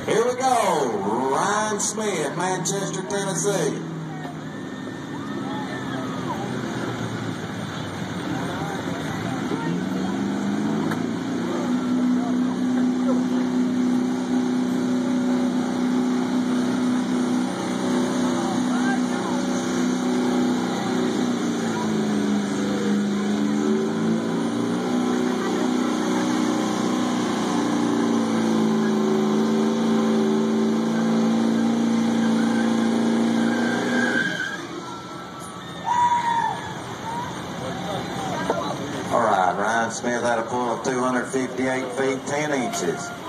Here we go. Ryan Smith, Manchester, Tennessee. All right, Ryan Smith had a pull of 258 feet, 10 inches.